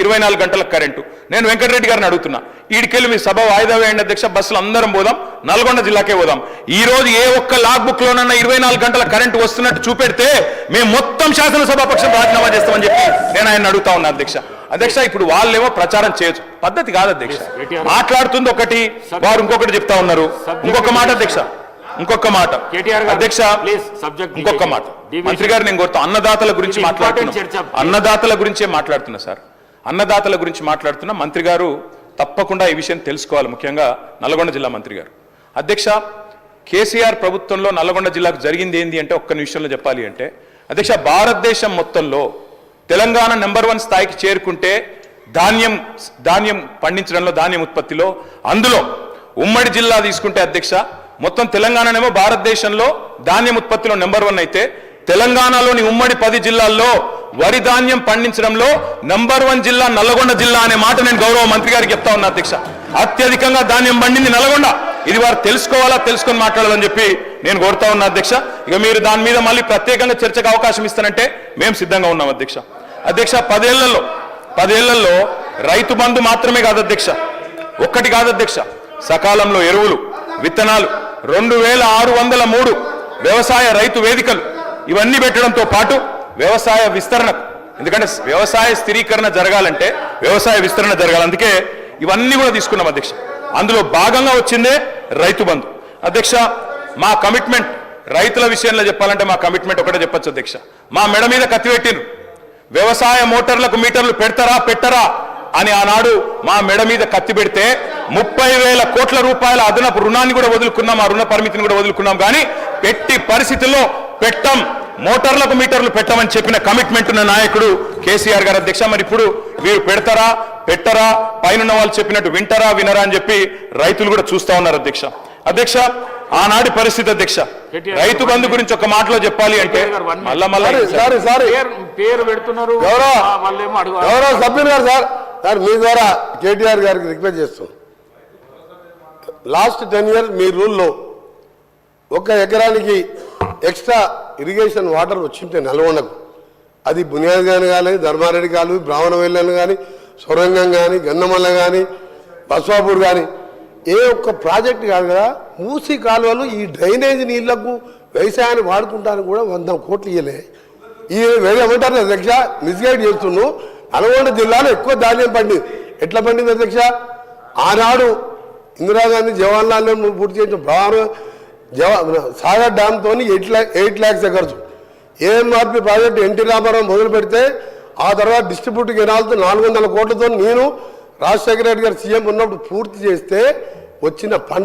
24 గంటల కరెంటు. నేను వెంకటరెడ్డి గారిని అడుగుతున్నా, ఈడికెళ్ళి మీ సభ వాయిదా వేయండి అధ్యక్ష, బస్సులు అందరం పోదాం, నల్గొండ జిల్లాకే పోదాం. ఈ రోజు ఏ ఒక్క లాగ్ బుక్ లోనన్నా 24 గంటల కరెంటు వస్తున్నట్టు చూపెడితే మేము మొత్తం శాసనసభాపక్షం రాజీనామా చేస్తామని చెప్పి నేను ఆయన అడుగుతా ఉన్నా అధ్యక్ష. అధ్యక్ష ఇప్పుడు వాళ్ళేమో ప్రచారం చేయొచ్చు, పద్ధతి కాదు అధ్యక్ష. మాట్లాడుతుంది ఒకటి, వారు ఇంకొకటి చెప్తా ఉన్నారు. ఇంకొక మాట అధ్యక్ష, ఇంకొక మాట అధ్యక్ష, ఇంకొక మాట. మంత్రి గారు నేను కోరుతా, అన్నదాతల గురించి మాట్లాడుతున్నా, అన్నదాతల గురించే మాట్లాడుతున్నా సార్, అన్నదాతల గురించి మాట్లాడుతున్నా. మంత్రి గారు తప్పకుండా ఈ విషయం తెలుసుకోవాలి, ముఖ్యంగా నల్గొండ జిల్లా మంత్రి గారు. అధ్యక్ష, కేసీఆర్ ప్రభుత్వంలో నల్గొండ జిల్లాకు జరిగింది ఏంది అంటే ఒక్క నిమిషంలో చెప్పాలి అంటే అధ్యక్ష, భారతదేశం మొత్తంలో తెలంగాణ నెంబర్ 1 స్థాయికి చేరుకుంటే ధాన్యం పండించడంలో, ధాన్యం ఉత్పత్తిలో, అందులో ఉమ్మడి జిల్లా తీసుకుంటే అధ్యక్ష, మొత్తం తెలంగాణనేమో భారతదేశంలో ధాన్యం ఉత్పత్తిలో నెంబర్ 1 అయితే తెలంగాణలోని ఉమ్మడి 10 జిల్లాల్లో వరి ధాన్యం పండించడంలో నెంబర్ 1 జిల్లా నల్గొండ జిల్లా అనే మాట నేను గౌరవ మంత్రి గారికి చెప్తా ఉన్నా అధ్యక్ష. అత్యధికంగా ధాన్యం పండింది నల్గొండ, ఇది వారు తెలుసుకోవాలా, తెలుసుకొని మాట్లాడాలని చెప్పి నేను కోరుతా ఉన్నా అధ్యక్ష. ఇక మీరు దాని మీద మళ్ళీ ప్రత్యేకంగా చర్చకు అవకాశం ఇస్తానంటే మేము సిద్ధంగా ఉన్నాం అధ్యక్ష. అధ్యక్ష, 10 ఏళ్లలో రైతు బంధు మాత్రమే కాదు అధ్యక్ష, ఒక్కటి కాదు అధ్యక్ష, సకాలంలో ఎరువులు, విత్తనాలు, 2603 వ్యవసాయ రైతు వేదికలు, ఇవన్నీ పెట్టడంతో పాటు వ్యవసాయ విస్తరణకు, ఎందుకంటే వ్యవసాయ స్థిరీకరణ జరగాలంటే వ్యవసాయ విస్తరణ జరగాలి, అందుకే ఇవన్నీ కూడా తీసుకున్నాం అధ్యక్ష. అందులో భాగంగా వచ్చిందే రైతు బంధు అధ్యక్ష. మా కమిట్మెంట్ రైతుల విషయంలో చెప్పాలంటే మా కమిట్మెంట్ ఒకటే చెప్పచ్చు అధ్యక్ష. మా మెడ మీద కత్తి పెట్టిండ్రు, వ్యవసాయ మోటార్లకు మీటర్లు పెట్టరా అని ఆనాడు మా మెడ మీద కత్తి పెడితే 30,000 కోట్ల రూపాయల అదనపు రుణాన్ని కూడా వదులుకున్నాం, ఆ రుణ పరిమితిని కూడా వదులుకున్నాం. కానీ పెట్టి పరిస్థితుల్లో మోటార్లకు మీటర్లు పెట్టమని చెప్పిన కమిట్మెంట్ ఉన్న నాయకుడు కేసీఆర్ గారు అధ్యక్ష. మరి ఇప్పుడు వీరు పెట్టరా పైన వాళ్ళు చెప్పినట్టు వినరా అని చెప్పి రైతులు కూడా చూస్తా ఉన్నారు అధ్యక్ష. అధ్యక్ష, ఆనాటి పరిస్థితి అధ్యక్ష, రైతు బంధు గురించి ఒక మాటలో చెప్పాలి అంటే పేరు పెడుతున్నారు గౌరవ సభ్యులు గారు సార్ మీ ద్వారా కేటీఆర్ గారికి రిక్వెస్ట్ చేస్తాం. లాస్ట్ 10 years మీ రూల్లో 1 ఎకరానికి ఎక్స్ట్రా ఇరిగేషన్ వాటర్ వచ్చింటే నల్గొండకు, అది బునియాద్ కానీ ధర్మారెడ్డి కాలువ, బ్రాహ్మణవెల్లని కానీ, సొరంగం కానీ, గన్నమల్ల కానీ, బస్వాపూర్ కానీ, ఏ ఒక్క ప్రాజెక్ట్ కాదు కదా, మూసి కాలువలు ఈ డ్రైనేజ్ నీళ్లకు వ్యవసాయాన్ని వాడుకుంటానికి కూడా 100 కోట్లు ఇవ్వలే. ఈ ఏమంటారు అధ్యక్ష, మిస్గైడ్ చేస్తున్నావు. నల్గొండ జిల్లాలో ఎక్కువ ధాన్యం పండింది. ఎట్లా పండింది అధ్యక్ష? ఆనాడు ఇందిరాగాంధీ జవహర్లాల్ నెహ్రూ పూర్తి చేసిన సాగర్ డ్యామ్తో 8 lakhs acres, AMRP project NT Rama Rao మొదలు పెడితే ఆ తర్వాత డిస్ట్రిబ్యూట్ కెనాల్తో 400 కోట్లతో నేను రాజశేఖర రెడ్డి గారు సీఎం ఉన్నప్పుడు పూర్తి చేస్తే వచ్చిన